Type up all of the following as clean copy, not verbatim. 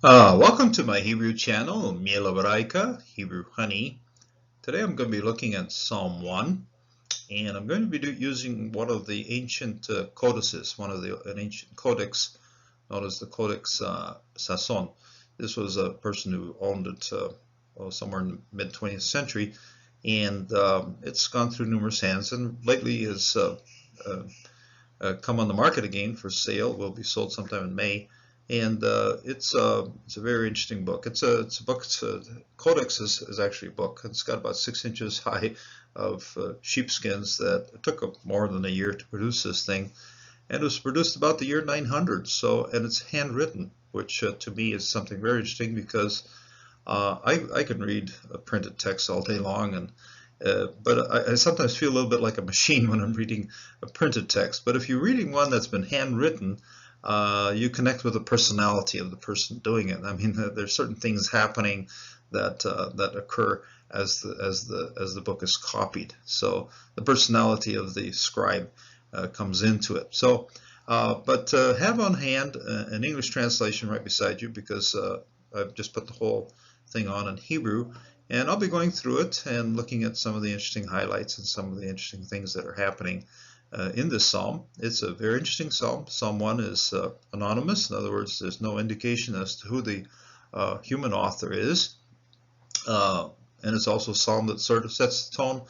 Welcome to my Hebrew channel, Miel Hebraica, Hebrew Honey. Today I'm going to be looking at Psalm 1, and I'm going to be using one of the ancient codices, an ancient codex known as the Codex Sasson. This was a person who owned it somewhere in the mid-20th century, and it's gone through numerous hands, and lately has come on the market again for sale. Will be sold sometime in May. And it's a very interesting book. It's a book. Codex is actually a book. It's got about 6 inches high of sheepskins that it took more than a year to produce this thing, and it was produced about the year 900. So, and it's handwritten, which to me is something very interesting because I can read a printed text all day long, and but I sometimes feel a little bit like a machine when I'm reading a printed text. But if you're reading one that's been handwritten, you connect with the personality of the person doing it. I mean, there's certain things happening that occur as the book is copied. So the personality of the scribe comes into it. So, but have on hand an English translation right beside you, because I've just put the whole thing on in Hebrew, and I'll be going through it and looking at some of the interesting highlights and some of the interesting things that are happening in this psalm. It's a very interesting psalm. Psalm 1 is anonymous. In other words, there's no indication as to who the human author is. And it's also a psalm that sort of sets the tone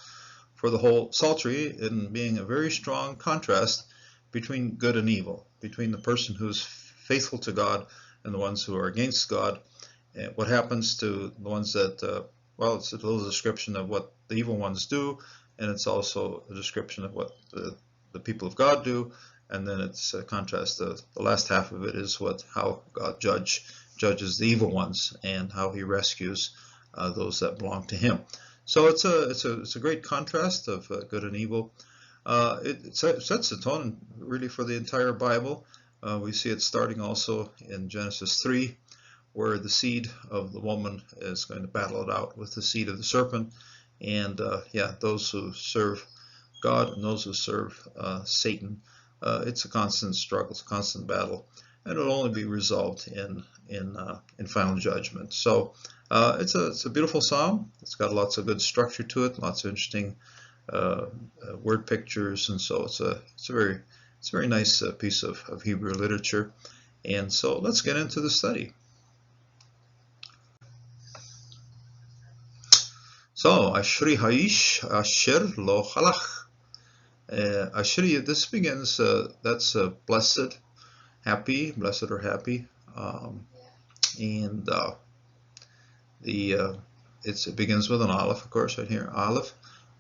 for the whole psaltery, in being a very strong contrast between good and evil, between the person who's faithful to God and the ones who are against God. And what happens to the ones that, well, it's a little description of what the evil ones do, and it's also a description of what the people of God do, and then it's a contrast. The last half of it is how God judges the evil ones, and how He rescues those that belong to Him. So it's a great contrast of good and evil. It sets the tone really for the entire Bible. We see it starting also in Genesis 3, where the seed of the woman is going to battle it out with the seed of the serpent, and those who serve God and those who serve Satan. It's a constant struggle, it's a constant battle, and it'll only be resolved in final judgment. So it's a beautiful psalm. It's got lots of good structure to it, lots of interesting word pictures, and so it's a very nice piece of Hebrew literature. And so let's get into the study. So, Ashri Haish Asher Lo Halach. Ashri, this begins, that's blessed, happy, blessed or happy. And it begins with an aleph, of course, right here, aleph.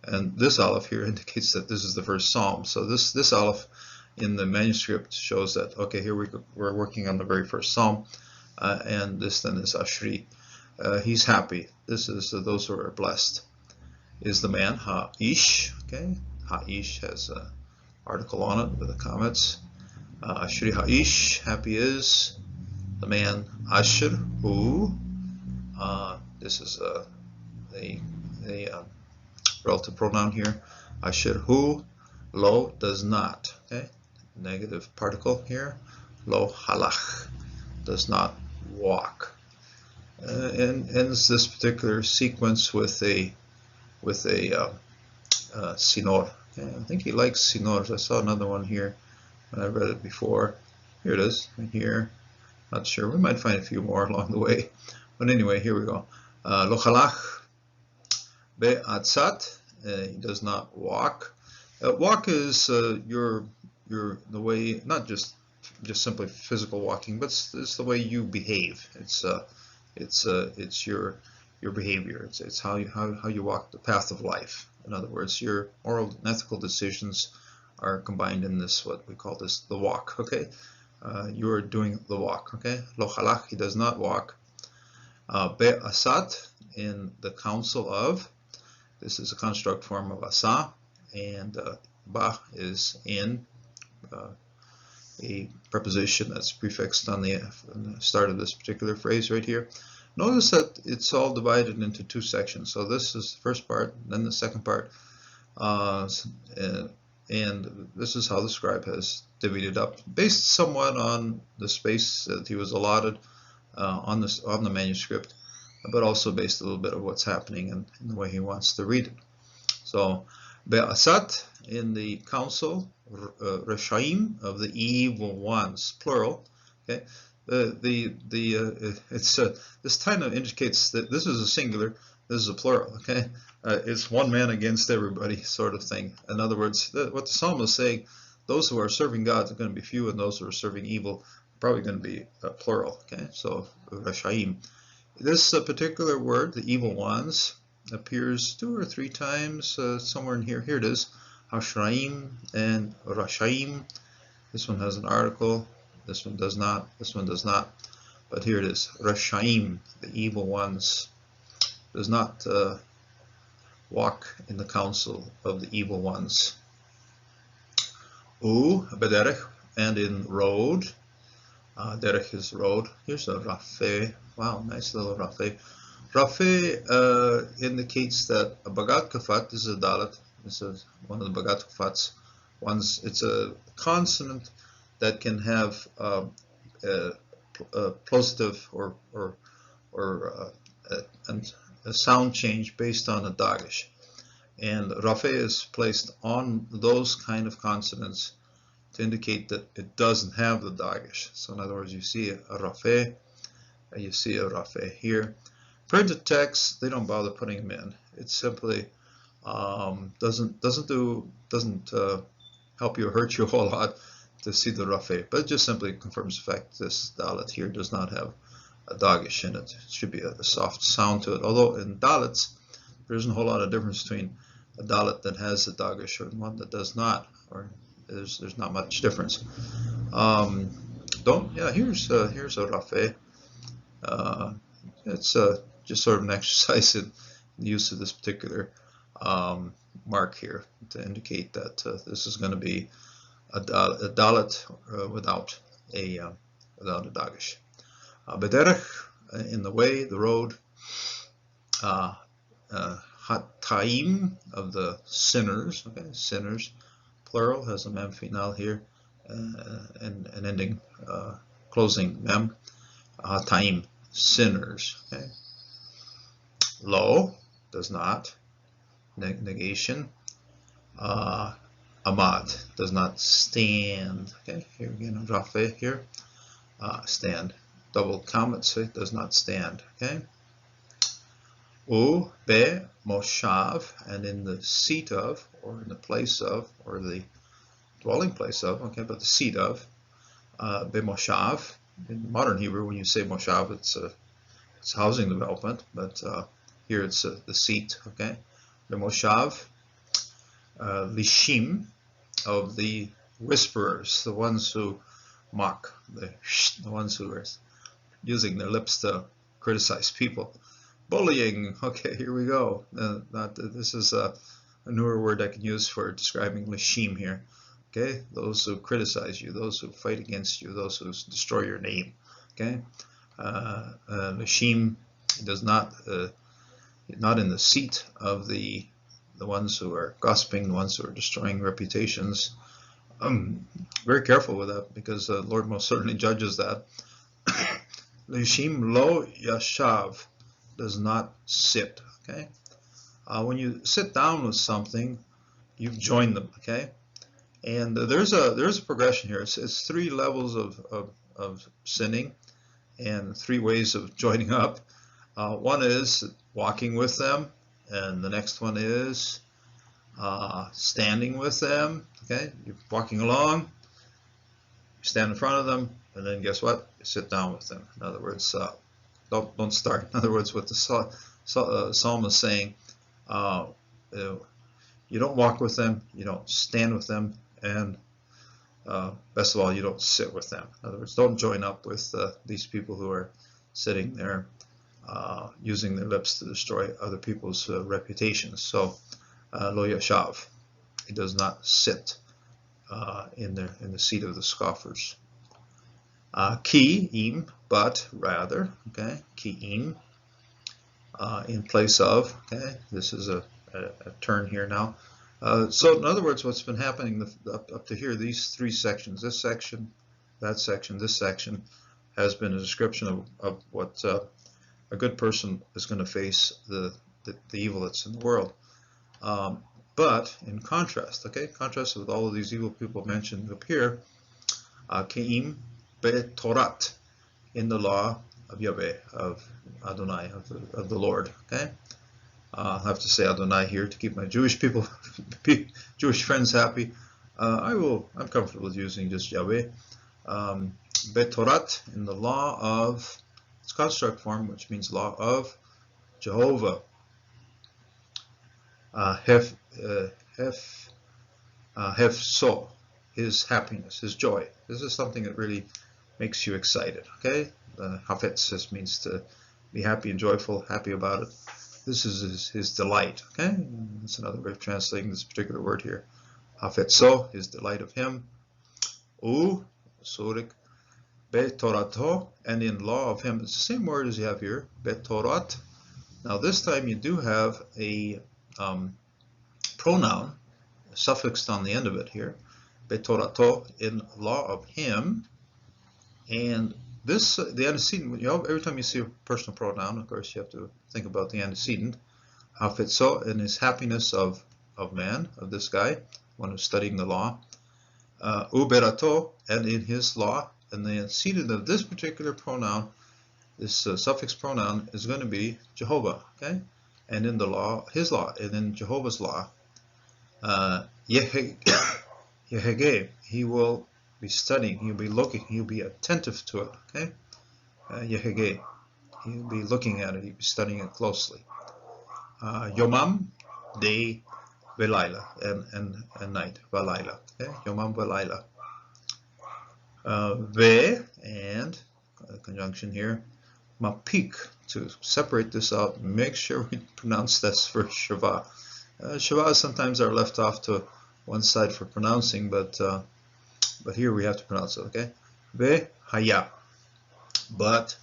And this aleph here indicates that this is the first psalm. So this aleph in the manuscript shows that, okay, here we're working on the very first psalm. And this then is Ashri. He's happy. This is those who are blessed. Is the man Ha'ish? Okay, Ha'ish has an article on it with the comments. Ashri Ha'ish, happy is the man. Asher Hu. This is the relative pronoun here. Asher Hu Lo does not. Okay, negative particle here. Lo halach, does not walk. And ends this particular sequence with a sinor. Okay, I think he likes sinors. I saw another one here when I read it before. Here it is, right here. Not sure. We might find a few more along the way. But anyway, here we go. Lo halach be'atzat. He does not walk. Walk is the way, not just simply physical walking, but it's the way you behave. It's your behavior. It's how you walk the path of life. In other words, your moral and ethical decisions are combined in this, what we call this, the walk. Okay, you are doing the walk. Okay, lo halach, he does not walk. Be'asat, in the counsel of. This is a construct form of asa, and ba is in. A preposition that's prefixed on the start of this particular phrase right here. Notice that it's all divided into two sections. So this is the first part, then the second part, and this is how the scribe has divvied it up, based somewhat on the space that he was allotted on the manuscript, but also based a little bit of what's happening in the way he wants to read it. So, Be'asat, in the council, Reshaim, of the evil ones, plural. Okay, this kind of indicates that this is a singular, this is a plural. Okay, it's one man against everybody, sort of thing. In other words, what the psalm is saying, those who are serving God are going to be few, and those who are serving evil are probably going to be plural. Okay, so Reshaim. This particular word, the evil ones, appears 2 or 3 times somewhere in here. Here it is, Hashraim and Rashaim. This one has an article. This one does not. This one does not. But here it is, Rashaim, the evil ones, does not walk in the counsel of the evil ones. Bederech, and in road. Derech is road. Here's a Rafeh. Wow, nice little Rafeh. Rafeh indicates that a Bagat Kafat is a Dalet. This is one of the Bagat Kafats. It's a consonant that can have a plosive or a sound change based on a dagesh. And Rafeh is placed on those kind of consonants to indicate that it doesn't have the dagesh. So in other words, you see a Rafeh, you see a Rafeh here. Printed text, they don't bother putting them in. It simply doesn't help you or hurt you a whole lot to see the Rafeh, but it just simply confirms the fact this Dalet here does not have a dagesh in it. It should be a soft sound to it. Although in Dalets, there isn't a whole lot of difference between a Dalet that has a dagesh and one that does not, or there's not much difference. Here's a Rafeh. It's just sort of an exercise in the use of this particular mark here to indicate that this is going to be a Dalet without a dagesh. Bederech, in the way, the road. Hataim, of the sinners. Okay, sinners, plural, has a mem final here, and an ending, closing mem. Hataim, sinners. Okay. Lo, does not. Negation. Amad, does not stand. Okay, here again, Rafeh here. Stand. Double comment, say, does not stand. Okay. Be moshav, and in the seat of, or in the place of, or the dwelling place of, okay, but the seat of, be moshav. In modern Hebrew, when you say moshav, it's housing development, but here it's the seat, okay. Be moshav, lishim, of the whisperers, the ones who mock, the ones who are using their lips to criticize people. Bullying, okay, here we go. This is a newer word I can use for describing lishim here. Okay, those who criticize you, those who fight against you, those who destroy your name. Okay, lishim does not in the seat of the ones who are gossiping, the ones who are destroying reputations. Very careful with that, because the Lord most certainly judges that. Lishim lo yashav, does not sit. Okay, when you sit down with something, you've joined them. Okay, and there's a progression here. It's 3 levels of sinning, and 3 ways of joining up. One is walking with them, and the next one is standing with them. Okay, you're walking along, you stand in front of them, and then guess what? You sit down with them. In other words, don't start. In other words, what the psalm is saying, you don't walk with them, you don't stand with them, and best of all, you don't sit with them. In other words, don't join up with these people who are sitting there using their lips to destroy other people's reputations. So, lo yashav, he does not sit in the seat of the scoffers. Ki im, but rather. Okay, ki im, in place of. Okay, this is a turn here now. So in other words, what's been happening up to here, these 3 sections, this section, that section, this section, has been a description of what a good person is going to face the evil that's in the world. But in contrast, contrast with all of these evil people mentioned up here, Keim Betorat, in the law of Yahweh, of Adonai, of the Lord. Okay, I'll have to say Adonai here to keep my Jewish people, Jewish friends happy. I'm comfortable using just Yahweh. Betorat, in the law of, it's construct form, which means law of Jehovah. Hefso, his happiness, his joy. This is something that really makes you excited. Okay, hafetz just means to be happy and joyful, happy about it. This is his delight. Okay, that's another way of translating this particular word here. Hafetzo, his delight of him. U, surik, betorato, and in law of him. It's the same word as you have here, betorat. Now this time you do have a pronoun suffixed on the end of it here, betorato, in law of him. And this, the antecedent, every time you see a personal pronoun, of course you have to think about the antecedent. Hafetzo, in his happiness of man, of this guy, one who's studying the law. Uberato, and in his law. And the antecedent of this particular pronoun, this suffix pronoun, is going to be Jehovah. Okay, and in the law, his law, and in Jehovah's law, Yehege, he will be studying, he'll be looking, he'll be attentive to it. Okay, Yehege, he'll be looking at it, he'll be studying it closely. Yomam, day, velayla, and night, velayla. Okay, Yomam velayla. Ve, and conjunction here, mapik, to separate this out, make sure we pronounce this for Shava. Shava sometimes are left off to one side for pronouncing, but here we have to pronounce it. Okay, Ve haya, but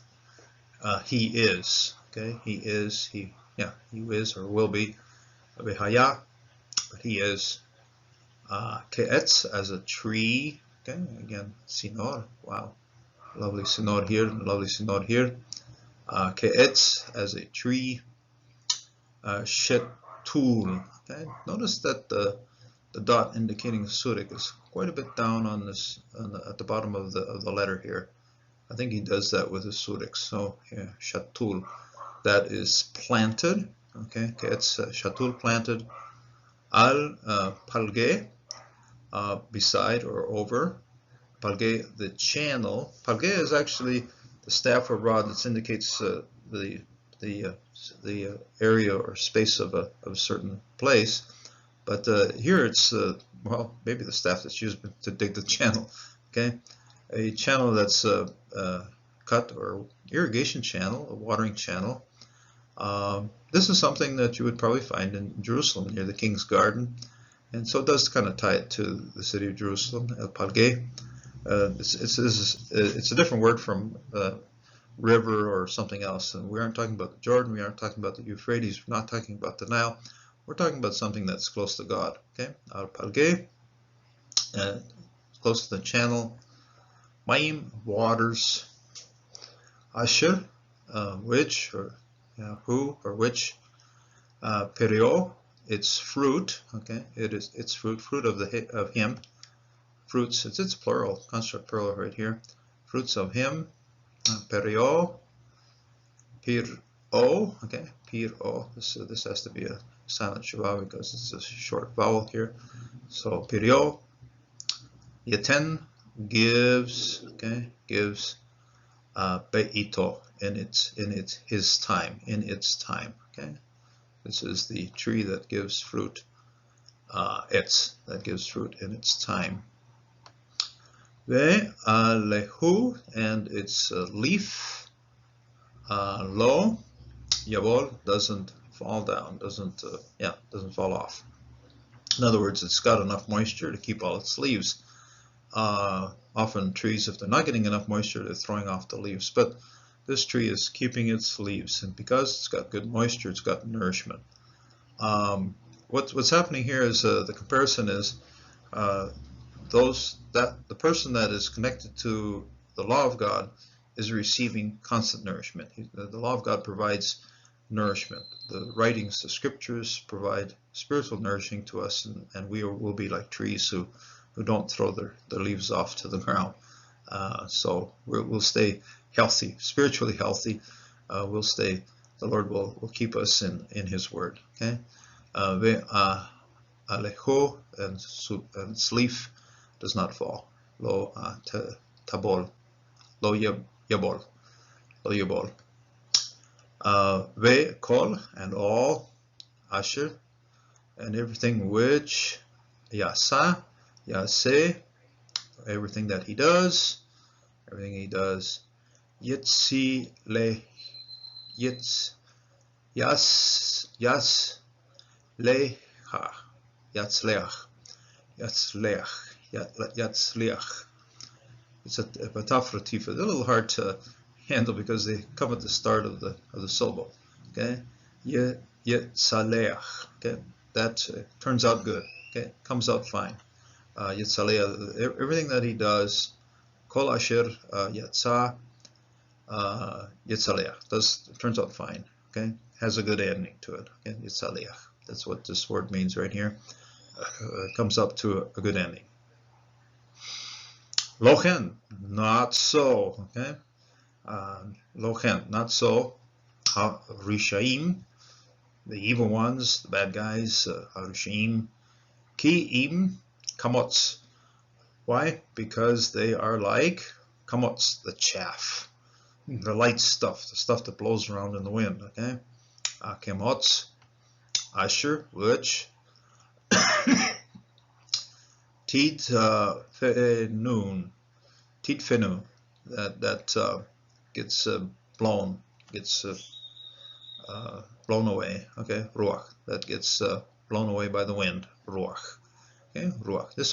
he is. Okay, he is. He is or will be. Ve haya, but he is. Ke'etz, as a tree. Okay, again, sinor. Wow, lovely sinor here, lovely sinor here. Ke'etz, as a tree. Shetul. Okay, notice that the dot indicating surik is quite a bit down on this at the bottom of the letter here. I think he does that with his surik. So yeah, shatul, that is planted. Okay, it's shatul, planted. Al palge, beside or over. Palge, the channel. Palge is actually the staff or rod that indicates the area or space of a certain place. But here it's, well, maybe the staff that's used to dig the channel. Okay, a channel that's cut, or irrigation channel, a watering channel. This is something that you would probably find in Jerusalem near the King's Garden, and so it does kind of tie it to the city of Jerusalem, El Palge. It's a different word from river or something else, and we aren't talking about the Jordan, we aren't talking about the Euphrates, we're not talking about the Nile. We're talking about something that's close to God. Okay, Al Palge, close to the channel. Maim, waters. Asher, which, or who, or which. Perio, its fruit. Okay, its fruit of him. Fruits. It's plural, construct plural right here. Fruits of him. Perio. Piro. Okay, piro. This has to be a silent shava because it's a short vowel here. So pirio, yaten, gives, okay, gives, beito, his time, in its time. Okay, this is the tree that gives fruit. That gives fruit in its time. Ve lehu, and its leaf. Lo, yavol, doesn't fall down, doesn't fall off. In other words, it's got enough moisture to keep all its leaves. Often trees, if they're not getting enough moisture, they're throwing off the leaves. But this tree is keeping its leaves, and because it's got good moisture, it's got nourishment. What's happening here is the comparison is the person that is connected to the law of God is receiving constant nourishment. The law of God provides nourishment. The writings, the scriptures provide spiritual nourishing to us, and we will be like trees who don't throw their leaves off to the ground. So we'll stay healthy, spiritually healthy. We'll stay. The Lord will keep us in His Word. Okay. Alejo, and sleep does not fall. Lo tabol, lo yabol, lo yabol. Ve kol, and all, asher, and everything which yasa, yase, everything that he does, yitsi le, yits, yas leha, yatzleach. It's a patafratifa. They're a little hard to handle because they come at the start of the syllable. Okay, yitzaleach. Okay, that turns out good. Okay, comes out fine. Yitzaleach. Everything that he does, kol asher yatsa yitzaleach. Turns out fine. Okay, has a good ending to it. Okay, yitzaleach. That's what this word means right here. Comes up to a good ending. Lochen, not so. Okay, lochen, not so. Rishaim, the evil ones, the bad guys. Rishaim, ki im kamots. Why? Because they are like kamots, the chaff, the light stuff, the stuff that blows around in the wind. Okay, kamots, asher, which Tid fenun, that gets blown away. Okay, ruach, that gets blown away by the wind. Ruach. Okay, ruach. This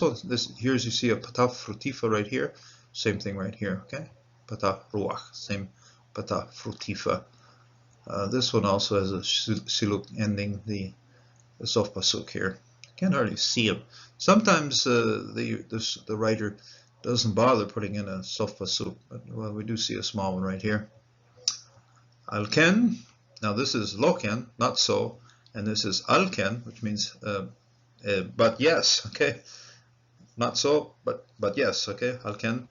here, as you see a pataf frutifa right here, same thing right here. Okay, pataf ruach, same pataf frutifa. This one also has a siluk ending, the sof pasuk here. Can't hardly see him. Sometimes the writer doesn't bother putting in a sof pasuk, but well, we do see a small one right here. Alken. Now this is loken, not so, and this is alken, which means but yes. Okay, not so, but yes. Okay, alken.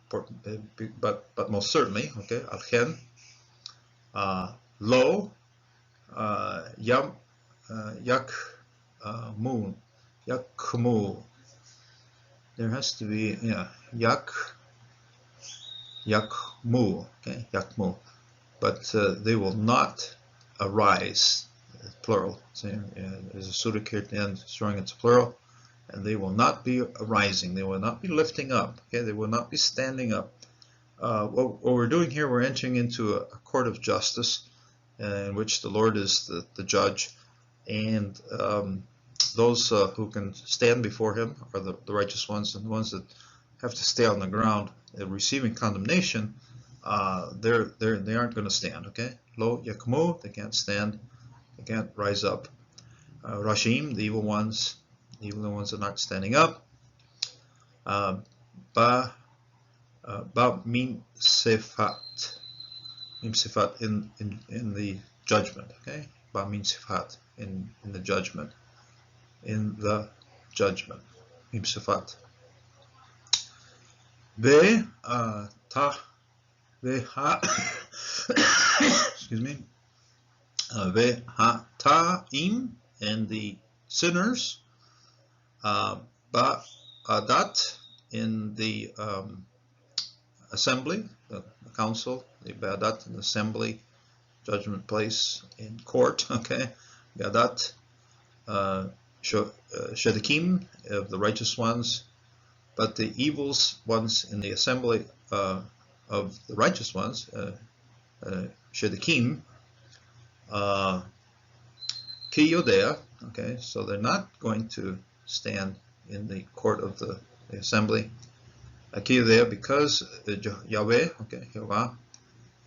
But most certainly. Okay, alken. Lo. Yam. Yakmu. There has to be, yakmu. Okay, yakmu. But they will not arise. Plural. So, there's a sudik here at the end showing it's plural. And they will not be arising. They will not be lifting up. Okay, they will not be standing up. What we're doing here, we're entering into a court of justice, in which the Lord is the judge. And those who can stand before him are the righteous ones, and the ones that have to stay on the ground receiving condemnation, they aren't going to stand. Okay, lo yakmu, they can't stand, they can't rise up. Rashim, the evil ones are not standing up. Ba mim sefat in the judgment. Okay, ba mim sefat. In the judgment, Mim sifat. Ve ha. Excuse me. Ve ha ta'im, and the sinners. Ba adat, in the assembly, the council. The ba'adat in the assembly, judgment place in court. Okay. Yadat, Shedekim, of the righteous ones, but the evil ones in the assembly of the righteous ones, Shedekim, Ki Yodea, okay, so they're not going to stand in the court of the assembly. Ki Yodea, because Yahweh, okay,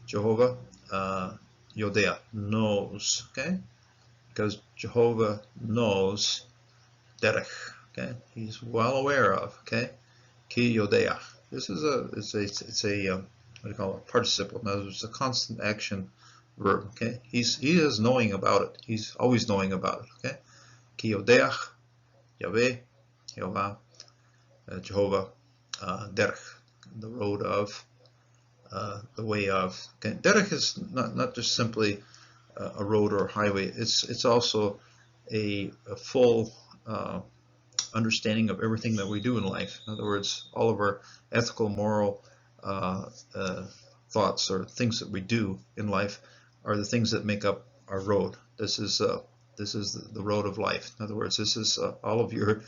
Jehovah, Yodea, knows, okay? Because Jehovah knows derech, okay? He's well aware of, okay? Ki Yodea, This is a what do you call it? Participle. In other words, it's a constant action verb. Okay, he is knowing about it. He's always knowing about it. Okay, ki yodeach, Yahweh, Jehovah, Jehovah, derech, the road of, the way of. Okay, derech is not just simply a road or a highway. It's also a full understanding of everything that we do in life. In other words, all of our ethical, moral thoughts or things that we do in life are the things that make up our road. This is the road of life. In other words, this is all of your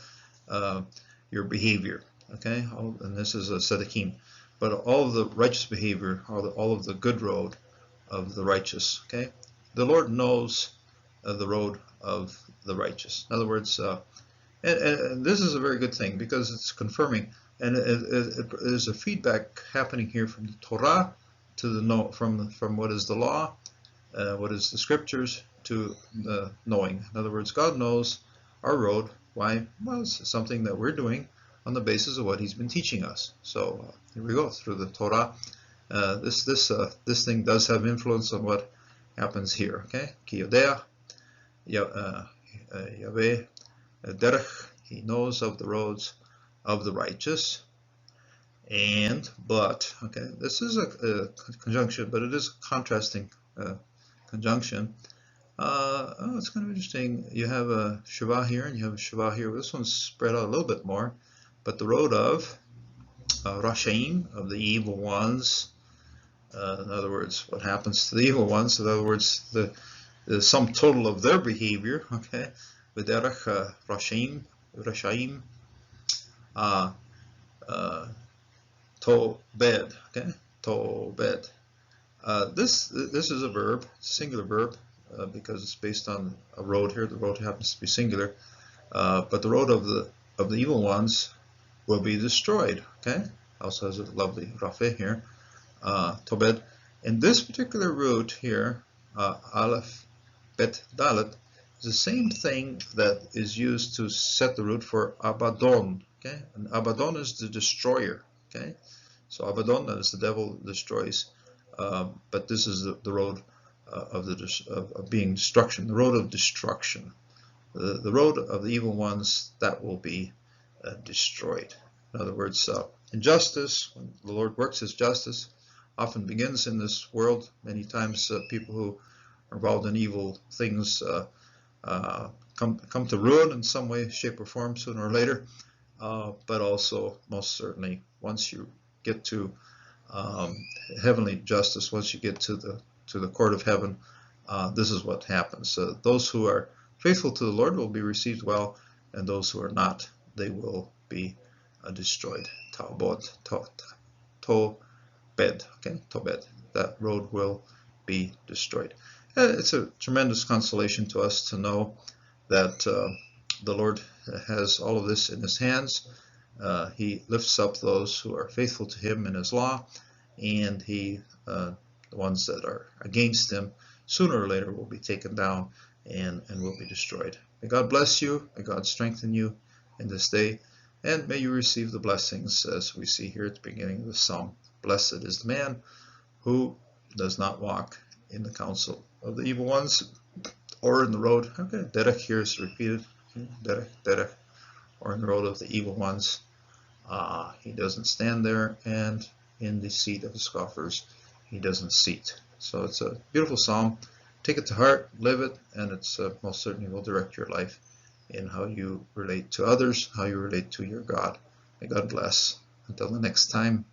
behavior. Okay, and this is a tzedakим. But all of the righteous behavior, all of the good road of the righteous. Okay, the Lord knows the road of the righteous. In other words, and this is a very good thing because it's confirming, and there's a feedback happening here from the Torah to the from what is the law, what is the scriptures, to the knowing. In other words, God knows our road. Why? Well, it's something that we're doing on the basis of what He's been teaching us. So here we go through the Torah. This thing does have influence on what happens here. Okay, Ki Yodea, Yahweh, derech. He knows of the roads of the righteous. But okay, this is a conjunction, but it is a contrasting conjunction. It's kind of interesting. You have a Shuvah here and you have a Shuvah here. This one's spread out a little bit more. But the road of Rashaim, of the evil ones. In other words, what happens to the evil ones? In other words, the sum total of their behavior. Okay, V'derech Rashaim, Tobed. Okay, Tobed. This is a verb, singular verb, because it's based on a road here. The road happens to be singular, but the road of the evil ones will be destroyed. Okay, also has a lovely rafeh here, Tobed. And this particular root here, Aleph, Bet, Dalet, is the same thing that is used to set the root for Abaddon. Okay, and Abaddon is the destroyer. Okay, so Abaddon, that is the devil destroys. But this is the road of being destruction, the road of destruction, the road of the evil ones that will be destroyed. In other words, injustice, when the Lord works His justice, often begins in this world. Many times people who are involved in evil things come to ruin in some way, shape, or form sooner or later. But also, most certainly, once you get to heavenly justice, once you get to the court of heaven, this is what happens. Those who are faithful to the Lord will be received well, and those who are not, they will be destroyed. Tobed. Okay, Tobed. That road will be destroyed. It's a tremendous consolation to us to know that the Lord has all of this in His hands. He lifts up those who are faithful to Him in His law, and the ones that are against Him, sooner or later will be taken down and will be destroyed. May God bless you. May God strengthen you in this day, and may you receive the blessings as we see here at the beginning of the psalm. Blessed is the man who does not walk in the counsel of the evil ones, or in the road. Okay, derech here is repeated. Derech, or in the road of the evil ones. He doesn't stand there, and in the seat of the scoffers he doesn't seat. So it's a beautiful psalm. Take it to heart, live it, and it's most certainly will direct your life in how you relate to others, how you relate to your God. May God bless. Until the next time.